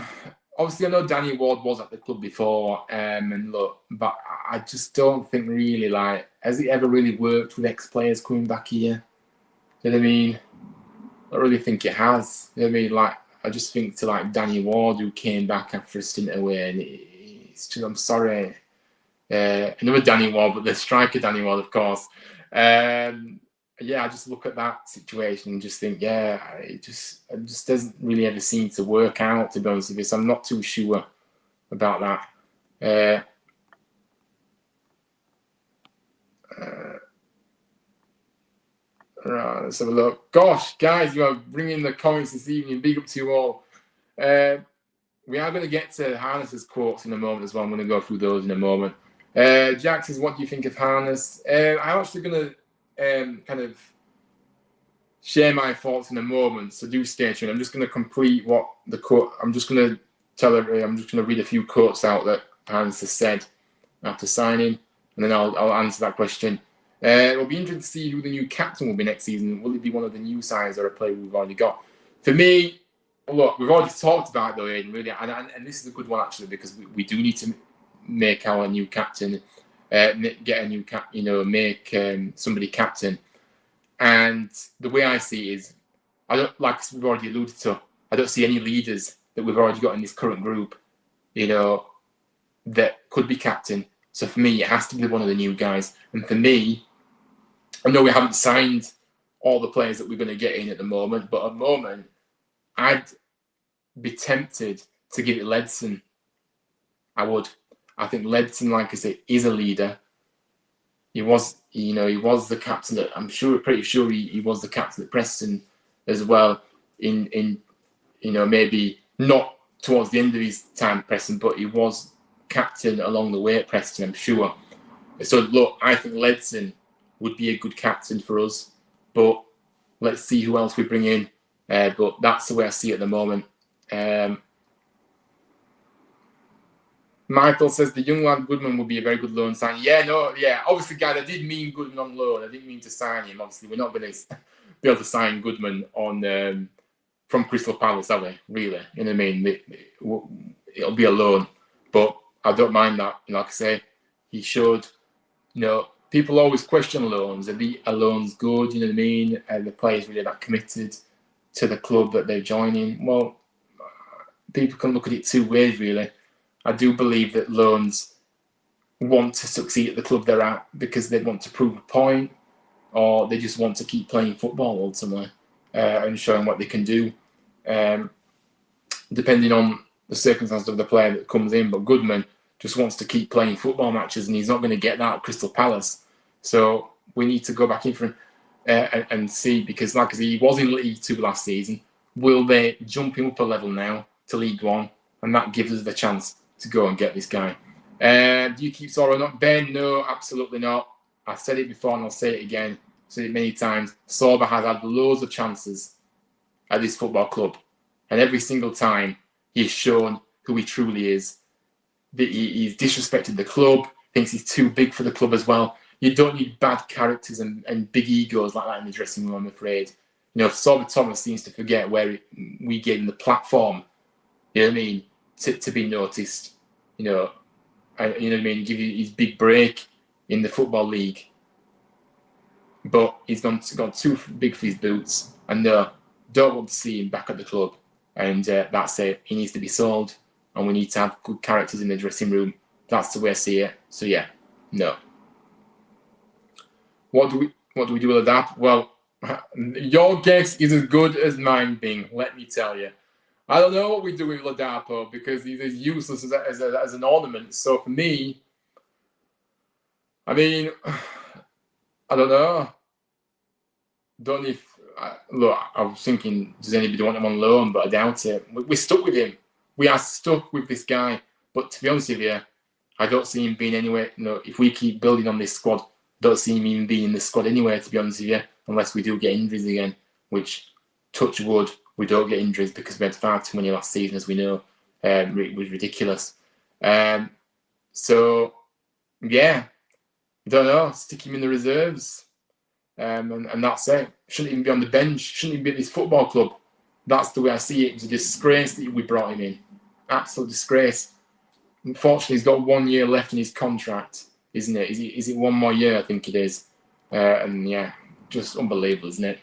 obviously I know Danny Ward was at the club before, and look, but I just don't think really, has it ever really worked with ex-players coming back here? You know what I mean? I really think it has. You know what I mean? Like, I just think to like Danny Ward, who came back after a stint away, and it's just, I'm sorry. Another Danny Ward, but the striker Danny Ward, of course. Yeah, I just look at that situation and just think, yeah, it just doesn't really ever seem to work out, to be honest with you. So I'm not too sure about that. Right, let's have a look. Gosh, guys, you are bringing the comments this evening. Big up to you all. We are going to get to Harness's quotes in a moment as well. I'm going to go through those in a moment. Jack says, what do you think of Harness? I'm actually going to kind of share my thoughts in a moment, so do stay tuned. I'm just going to complete what the quote. I'm just going to tell everybody. I'm just going to read a few quotes out that Harness has said after signing, and then I'll answer that question. It'll be interesting to see who the new captain will be next season. Will it be one of the new sides or a player we've already got? For me, look, we've already talked about it though, Aidan, really, and this is a good one actually, because we do need to make our new captain, get a new cap, make somebody captain. And the way I see it is, I don't, like we've already alluded to, I don't see any leaders that we've already got in this current group, that could be captain. So for me, it has to be one of the new guys. And for me, I know we haven't signed all the players that we're going to get in at the moment, but at the moment, I'd be tempted to give it Ledson. I would. I think Ledson, like I say, is a leader. He was the captain. Pretty sure he was the captain at Preston as well. In maybe not towards the end of his time at Preston, but he was captain along the way at Preston, I'm sure. So look, I think Ledson would be a good captain for us, but let's see who else we bring in. But that's the way I see it at the moment. Michael says the young lad Goodman would be a very good loan sign. Obviously, guys, I did mean Goodman on loan. I didn't mean to sign him. Obviously, we're not going to be able to sign Goodman on from Crystal Palace, are we? Really, you know what I mean? It'll be a loan, but I don't mind that. Like I say, he showed. People always question loans. Are loans good? You know what I mean? The players really that committed to the club that they're joining. Well, people can look at it two ways, really. I do believe that loans want to succeed at the club they're at because they want to prove a point, or they just want to keep playing football ultimately and showing what they can do, depending on the circumstances of the player that comes in. But Goodman just wants to keep playing football matches, and he's not going to get that at Crystal Palace. So we need to go back in for him and see, because like I said, he was in League 2 last season. Will they jump him up a level now to League 1? And that gives us the chance to go and get this guy. Do you keep Soro not? Ben, no, absolutely not. I've said it before and I'll say it again. I've said it many times. Sorba has had loads of chances at this football club. And every single time he's shown who he truly is. He's disrespected the club, thinks he's too big for the club as well. You don't need bad characters and big egos like that in the dressing room, I'm afraid. Sorba Thomas seems to forget where we gave him the platform, you know what I mean, to be noticed. You know what I mean, give you his big break in the Football League. But he's gone too big for his boots. And don't want to see him back at the club. And that's it. He needs to be sold. And we need to have good characters in the dressing room. That's the way I see it. So yeah, no. What do we do with Adapt? Well, your guess is as good as mine, Bing. Let me tell you. I don't know what we do with Ladapo because he's as useless as an ornament. So for me, I mean, I don't know. Look, I was thinking, does anybody want him on loan? But I doubt it. We're stuck with him. We are stuck with this guy. But to be honest with you, I don't see him being anywhere. If we keep building on this squad, don't see him even being in the squad anywhere, to be honest with you, unless we do get injuries again, which, touch wood, we don't get injuries because we had far too many last season, as we know. It was ridiculous. So, yeah, I don't know. Stick him in the reserves. And that's it. Shouldn't even be on the bench. Shouldn't even be at this football club. That's the way I see it. It was a disgrace that we brought him in. Absolute disgrace. Unfortunately, he's got 1 year left in his contract, isn't it? Is it 1 more year? I think it is. And yeah, just unbelievable, isn't it?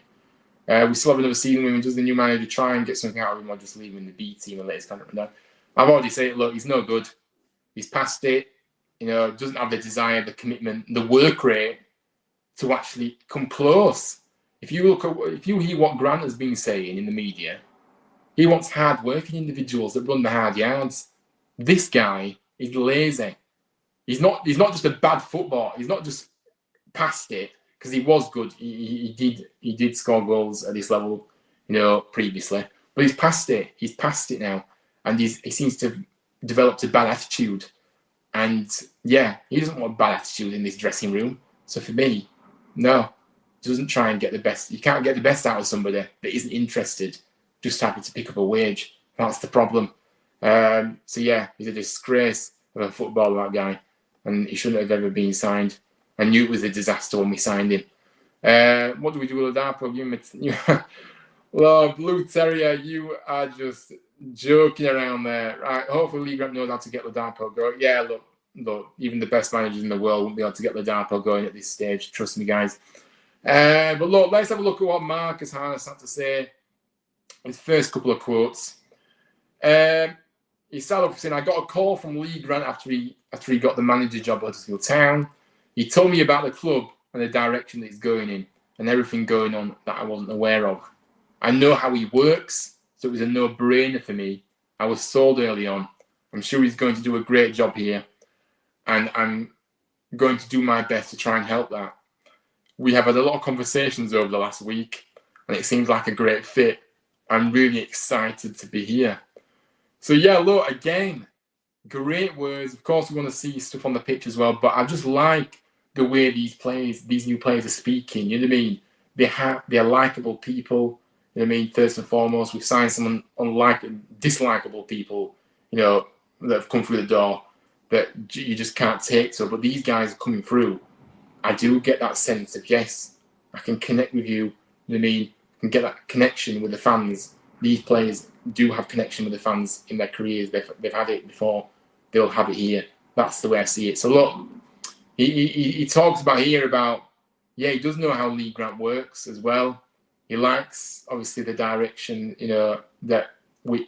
We still have another season when does the new manager try and get something out of him or just leave him in the B team and let his contract run down. I've already said, look, he's no good. He's past it. Doesn't have the desire, the commitment, the work rate to actually come close. If you hear what Grant has been saying in the media, he wants hard-working individuals that run the hard yards. This guy is lazy. He's not just a bad footballer. He's not just past it, because he was good. He did score goals at this level, previously. But he's past it. He's past it now, and he seems to have developed a bad attitude. And yeah, he doesn't want a bad attitude in this dressing room. So for me, no, doesn't try and get the best. You can't get the best out of somebody that isn't interested, just happy to pick up a wage. That's the problem. So yeah, he's a disgrace of a footballer, that guy, and he shouldn't have ever been signed. I knew it was a disaster when we signed him. What do we do with Ladapo? Well, Blue Terrier, you are just joking around there. Right, hopefully Lee Grant knows how to get Ladapo going. Yeah, look, even the best managers in the world won't be able to get Ladapo going at this stage. Trust me, guys. But look, let's have a look at what Marcus Harness had to say. His first couple of quotes. He started off saying, I got a call from Lee Grant after he got the manager job at Huddersfield Town. He told me about the club and the direction that he's going in and everything going on that I wasn't aware of. I know how he works, so it was a no-brainer for me. I was sold early on. I'm sure he's going to do a great job here, and I'm going to do my best to try and help that. We have had a lot of conversations over the last week, and it seems like a great fit. I'm really excited to be here. So yeah, look, again, great words. Of course, we want to see stuff on the pitch as well, but I just like the way these new players are speaking. You know what I mean? They're likable people. You know what I mean? First and foremost, we've signed some dislikable people, that have come through the door that you just can't take to. But these guys are coming through. I do get that sense of, yes, I can connect with you. You know what I mean? I can get that connection with the fans. These players do have connection with the fans in their careers. They've had it before. They'll have it here. That's the way I see it. So look, he talks about he does know how Lee Grant works as well. He likes, obviously, the direction, that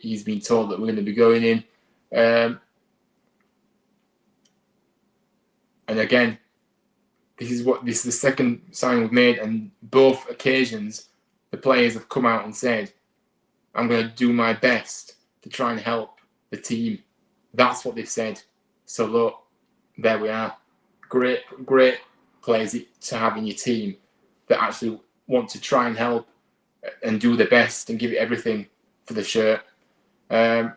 he's been told that we're going to be going in. And again, this is the second sign we've made, and both occasions, the players have come out and said, I'm going to do my best to try and help the team. That's what they've said. So look, there we are. Great players to have in your team that actually want to try and help and do their best and give it everything for the shirt. And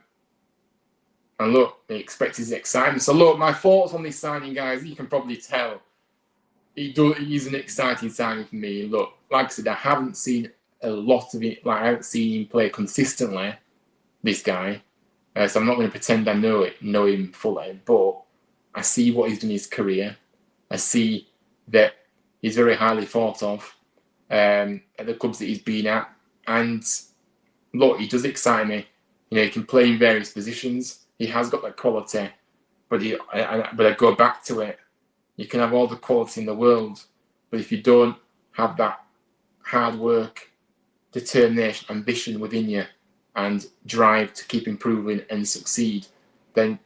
look, he expects his excitement. So look, my thoughts on this signing, guys, you can probably tell. He's an exciting signing for me. Look, like I said, I haven't seen a lot of it. I haven't seen him play consistently, this guy. So I'm not going to pretend I know him fully, but I see what he's done in his career. I see that he's very highly thought of at the clubs that he's been at. And look, he does excite me. He can play in various positions. He has got that quality. But I go back to it. You can have all the quality in the world, but if you don't have that hard work, determination, ambition within you, and drive to keep improving and succeed, then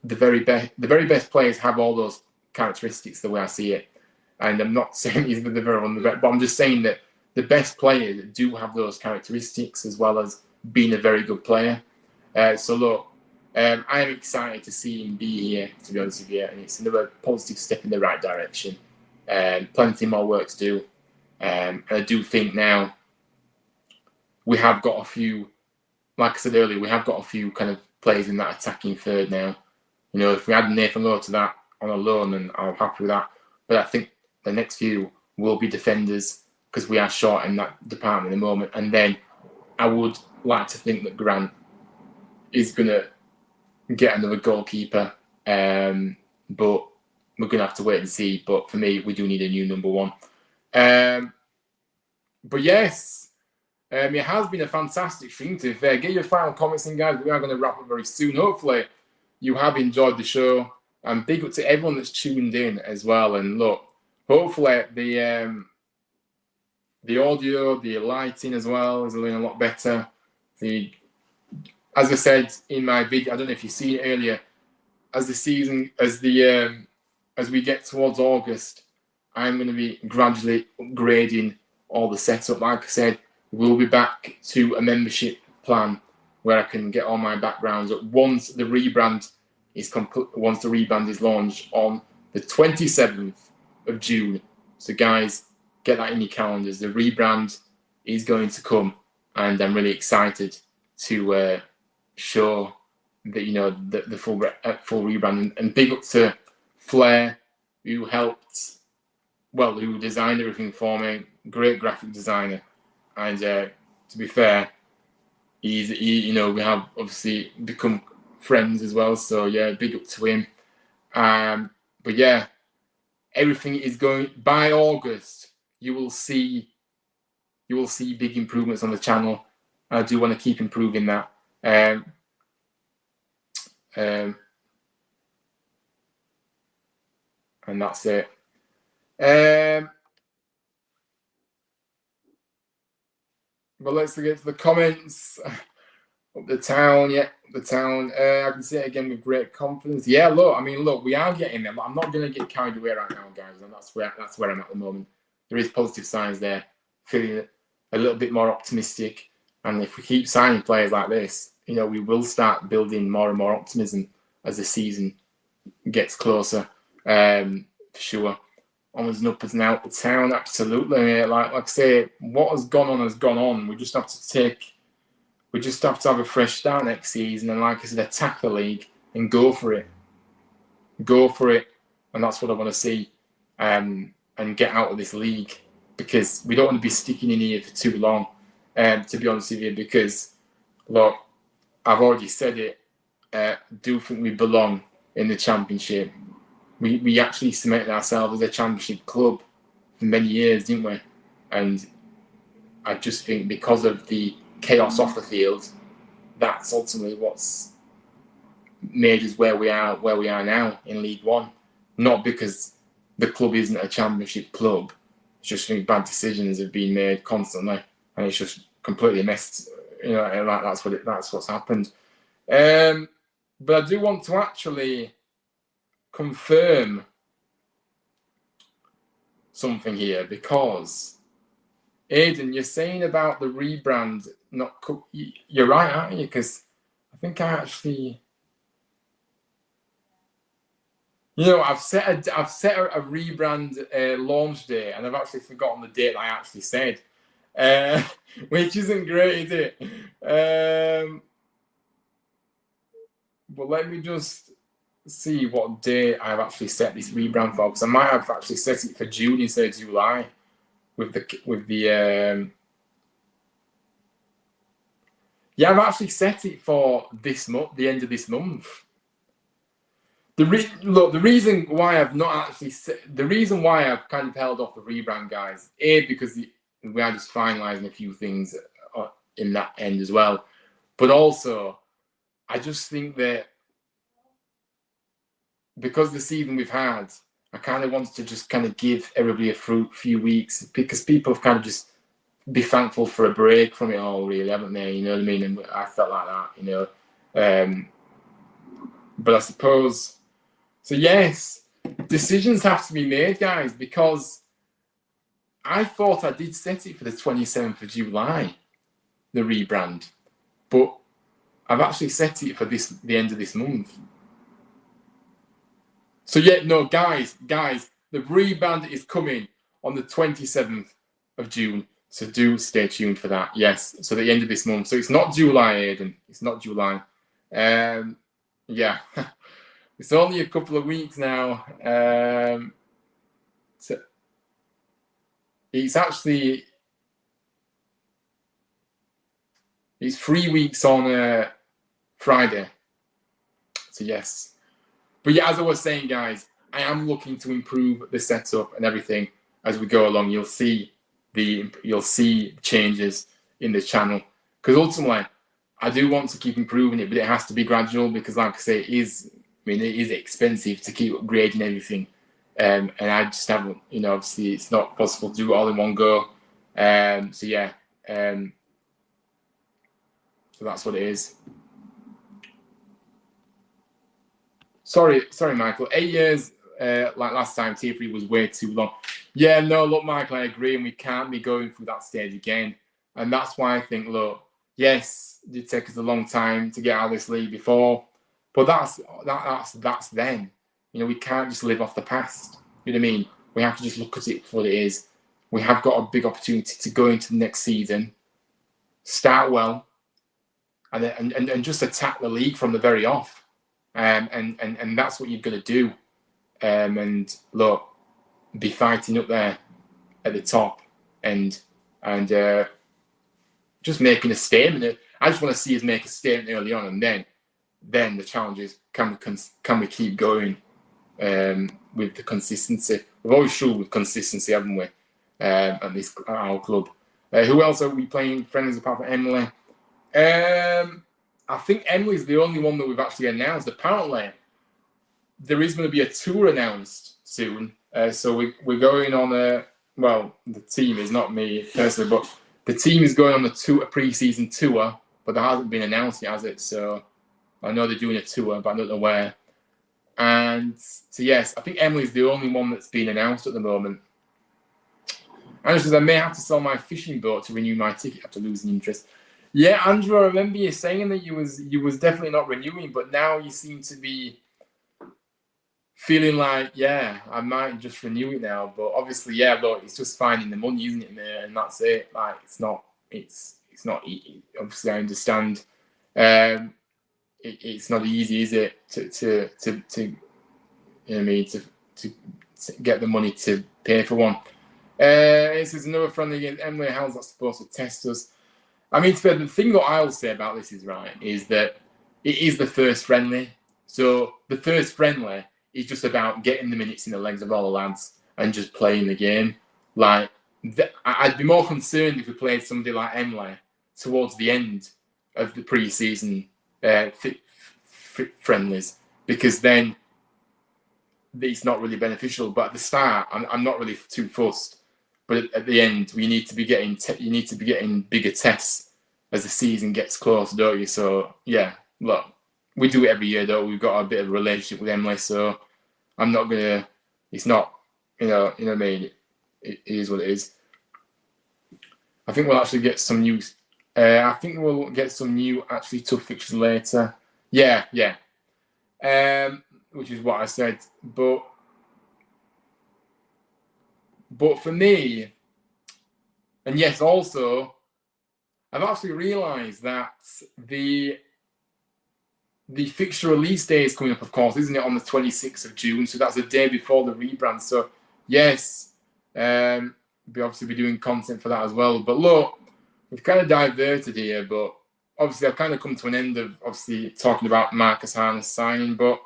the very best players have all those characteristics, the way I see it. And I'm not saying he's the very one, but I'm just saying that the best players do have those characteristics as well as being a very good player. So look, I am excited to see him be here, to be honest with you, and it's another positive step in the right direction. Plenty more work to do. And I do think now we have got a few, like I said earlier, we have got a few kind of players in that attacking third now. If we add Nathan Lowe to that on a loan, then I'm happy with that. But I think the next few will be defenders because we are short in that department at the moment. And then I would like to think that Grant is going to get another goalkeeper. But we're going to have to wait and see. But for me, we do need a new number one. But yes, it has been a fantastic stream, to be fair. Get your final comments in, guys. We are going to wrap up very soon. Hopefully, you have enjoyed the show. And big up to everyone that's tuned in as well. And look, hopefully the audio, the lighting as well is doing a lot better. As I said in my video, I don't know if you've seen it earlier, as we get towards August, I'm going to be gradually upgrading all the setup. Like I said, we'll be back to a membership plan where I can get all my backgrounds up once the rebrand is launched on the 27th of June. So guys, get that in your calendars. The rebrand is going to come, and I'm really excited to show that the full rebrand. And big up to Flair, who designed everything for me. Great graphic designer, and to be fair, we have obviously become friends as well. So yeah, big up to him. But yeah, everything is going. By August, you will see big improvements on the channel. I do want to keep improving that. And that's it. But let's get to the comments. Up the town, yeah, the town. I can say it again with great confidence. Yeah, look, we are getting there. I'm not going to get carried away right now, guys, and that's where I'm at the moment. There is positive signs there. Feeling a little bit more optimistic, and if we keep signing players like this, we will start building more and more optimism as the season gets closer. For sure. Onwards and upwards now. The town, absolutely. Like I say, what has gone on has gone on. We just have to have a fresh start next season, and like I said, attack the league and go for it. And that's what I want to see. And get out of this league, because we don't want to be sticking in here for too long. To be honest with you, because look, I've already said it. Do think we belong in the Championship. We actually cemented ourselves as a Championship club for many years, didn't we? And I just think because of the chaos off the field, that's ultimately what's made us where we are now in League One. Not because the club isn't a Championship club. It's just think bad decisions have been made constantly, and it's just completely messed. And that's what's happened. But I do want to actually confirm something here, because Aidan, you're saying about the rebrand not. You're right, aren't you? Because I think I actually, I've set a rebrand launch date, and I've actually forgotten the date I actually said, which isn't great, is it? But let me just see what date I've actually set this rebrand for, because I might have actually set it for June instead of July. I've actually set it for this month, the end of this month. The reason why I've not actually the reason why I've kind of held off the rebrand, guys, because we are just finalising a few things in that end as well, but also I just think that because the season we've had, I kind of wanted to just kind of give everybody a few weeks, because people have kind of just be thankful for a break from it all, really, haven't they? You know what I mean? And I felt like that, But I suppose, so yes, decisions have to be made, guys, because I thought I did set it for the 27th of July, the rebrand, but I've actually set it for the end of this month. So yeah, no, guys, the rebrand is coming on the 27th of June. So do stay tuned for that. Yes, so the end of this month. So it's not July, Aidan. It's not July. Yeah, it's only a couple of weeks now. So it's 3 weeks on Friday. So yes. But yeah, as I was saying, guys, I am looking to improve the setup and everything as we go along. You'll see changes in the channel, because ultimately I do want to keep improving it, but it has to be gradual, because like I say, it is expensive to keep upgrading everything, and I just haven't, obviously it's not possible to do it all in one go. So yeah, so that's what it is. Sorry, Michael. 8 years, like last time, Tier 3 was way too long. Yeah, no, look, Michael, I agree, and we can't be going through that stage again. And that's why I think, look, yes, it did take us a long time to get out of this league before, but that's then. You know, we can't just live off the past. You know what I mean? We have to just look at it for what it is. We have got a big opportunity to go into the next season, start well, and just attack the league from the very off. And that's what you're going to do. And look, be fighting up there at the top and just making a statement. I just want to see us make a statement early on, and then the challenge is can we keep going with the consistency? We've always struggled with consistency, haven't we? At our club. Who else are we playing friendlies apart from Emily? I think Emily's the only one that we've actually announced. Apparently, there is going to be a tour announced soon. So we're going on well, the team is not me personally, but the team is going on a pre-season tour, but that hasn't been announced yet, has it? So I know they're doing a tour, but I don't know where. And so yes, I think Emily's the only one that's been announced at the moment. And says I may have to sell my fishing boat to renew my ticket after losing interest. Yeah, Andrew, I remember you saying that you was definitely not renewing, but now you seem to be feeling like, yeah, I might just renew it now. But obviously, yeah, look, it's just finding the money, isn't it, mate? And that's it. Like, it's not. Obviously, I understand. It's not easy, is it, to you know what I mean, to get the money to pay for one. This is another friendly against Emily. How's that supposed to test us? I mean, the thing that I'll say about this is that it is the first friendly. So the first friendly is just about getting the minutes in the legs of all the lads and just playing the game. Like, I'd be more concerned if we played somebody like Emily towards the end of the pre-season friendlies, because then it's not really beneficial. But at the start, I'm not really too fussed. But at the end, you need to be getting bigger tests as the season gets closer, don't you? So yeah, look, we do it every year, though. We've got a bit of a relationship with Emily, so I'm not gonna. It's not, you know what I mean. It is what it is. I think we'll actually get some new. I think we'll get some new actually tough fixtures later. Yeah. Which is what I said, but for me, and yes, also, I've actually realised that the fixture release day is coming up, of course, isn't it, on the 26th of June? So that's the day before the rebrand. So yes, we'll obviously be doing content for that as well. But look, we've kind of diverted here, but obviously I've kind of come to an end of obviously talking about Marcus Harness signing. But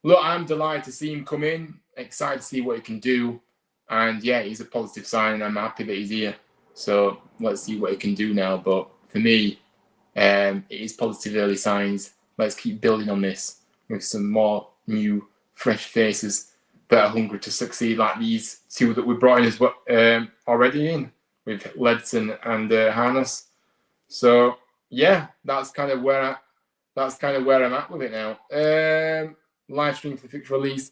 look, I'm delighted to see him come in, excited to see what he can do. And yeah, he's a positive sign. I'm happy that he's here. So let's see what he can do now. But for me, it is positive early signs. Let's keep building on this with some more new, fresh faces that are hungry to succeed, like these two that we brought in as well, already in with Ledson and Harness. So yeah, that's kind of where I'm at with it now. Live stream for the fixture release.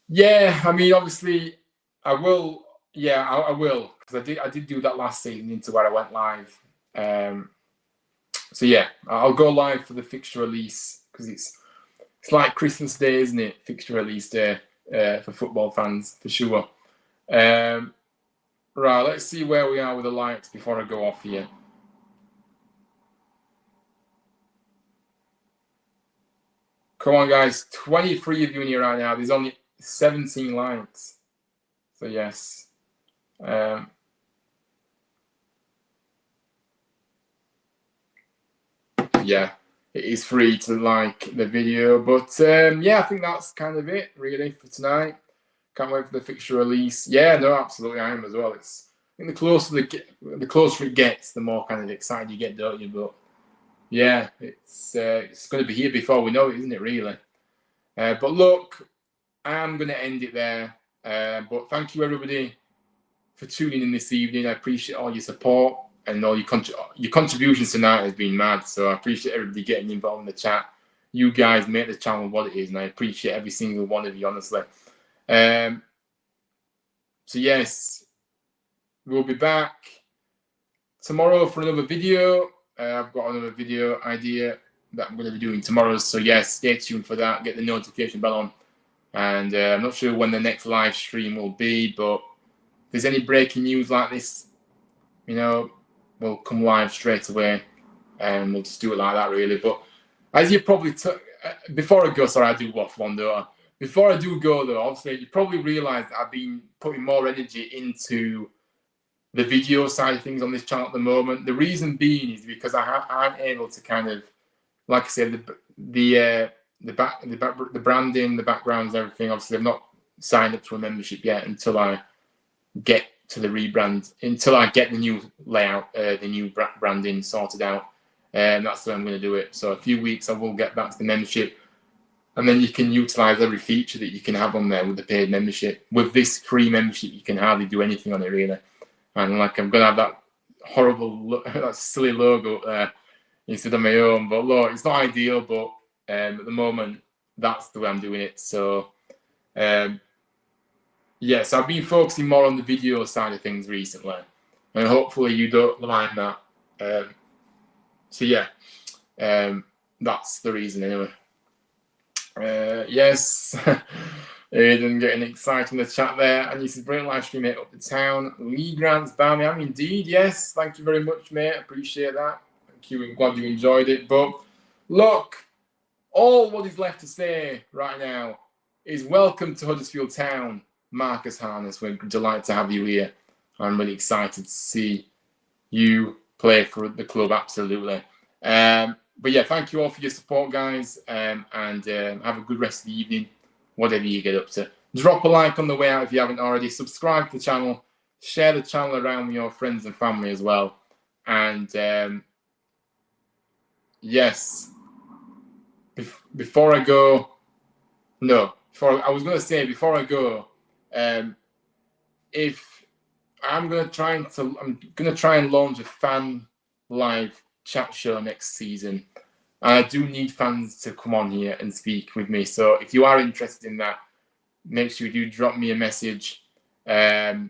Yeah, I mean, obviously, I will. Yeah, I will, because I did do that last season into where I went live. So yeah, I'll go live for the fixture release, because it's like Christmas Day, isn't it? Fixture release day for football fans, for sure. Right, let's see where we are with the likes before I go off here. Come on, guys. 23 of you in here right now. There's only 17 likes. So yes. Yeah, it is free to like the video. But yeah, I think that's kind of it, really, for tonight. Can't wait for the fixture release. Yeah, no, absolutely, I am as well. I think the closer it gets, the more kind of excited you get, don't you? But yeah, it's going to be here before we know it, isn't it, really? But look, I'm going to end it there. But thank you, everybody, for tuning in this evening. I appreciate all your support and all your contributions tonight has been mad. So I appreciate everybody getting involved in the chat. You guys make the channel what it is, and I appreciate every single one of you, honestly. So yes, we'll be back tomorrow for another video. I've got another video idea that I'm going to be doing tomorrow. So yes, stay tuned for that. Get the notification bell on. And I'm not sure when the next live stream will be, but if there's any breaking news like this, you know, we'll come live straight away, and we'll just do it like that, really. But as you probably before I go, sorry, I do waffle on though. Before I do go though, obviously you probably realise that I've been putting more energy into the video side of things on this channel at the moment. The reason being is because I'm able to kind of, like I said, the branding, the backgrounds, everything. Obviously, I've not signed up to a membership yet until I get to the rebrand, until I get the new layout, the new branding sorted out. And that's the way I'm going to do it. So a few weeks I will get back to the membership, and then you can utilize every feature that you can have on there with the paid membership. With this free membership, you can hardly do anything on it, really. And like, I'm going to have that horrible, that silly logo there instead of my own. But look, it's not ideal, but at the moment, that's the way I'm doing it. So, yes, I've been focusing more on the video side of things recently, and hopefully you don't mind that. So yeah, that's the reason anyway. Yes, Aidan getting excited in the chat there, and you said brilliant live stream, mate, up the town. Lee Grant's Birmingham, indeed, yes. Thank you very much, mate. Appreciate that. Thank you, and glad you enjoyed it. But look, all what is left to say right now is welcome to Huddersfield Town, Marcus Harness. We're delighted to have you here. I'm really excited to see you play for the club, absolutely. But yeah, thank you all for your support, guys, and have a good rest of the evening, whatever you get up to. Drop a like on the way out if you haven't already. Subscribe to the channel. Share the channel around with your friends and family as well. And yes, before I go, I was going to say before I go, if I'm going to try and launch a fan live chat show next season. I do need fans to come on here and speak with me. So if you are interested in that, make sure you do drop me a message on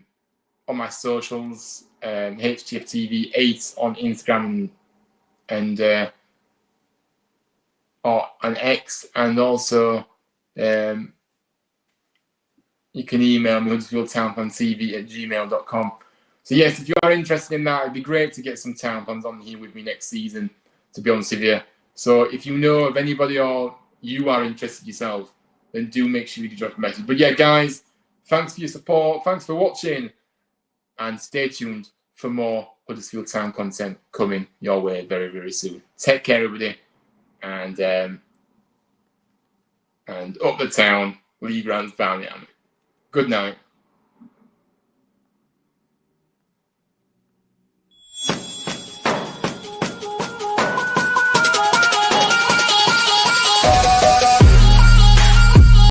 my socials, HTFTV8 on Instagram and on X, and also you can email me huddersfieldtownfantv@gmail.com. So yes, if you are interested in that, it'd be great to get some Town fans on here with me next season, to be honest with you. So if you know of anybody or you are interested yourself, then do make sure you drop a message. But yeah, guys, thanks for your support. Thanks for watching, and stay tuned for more Huddersfield Town content coming your way very, very soon. Take care, everybody, and up the town, Lee Grant's Birmingham. Good night.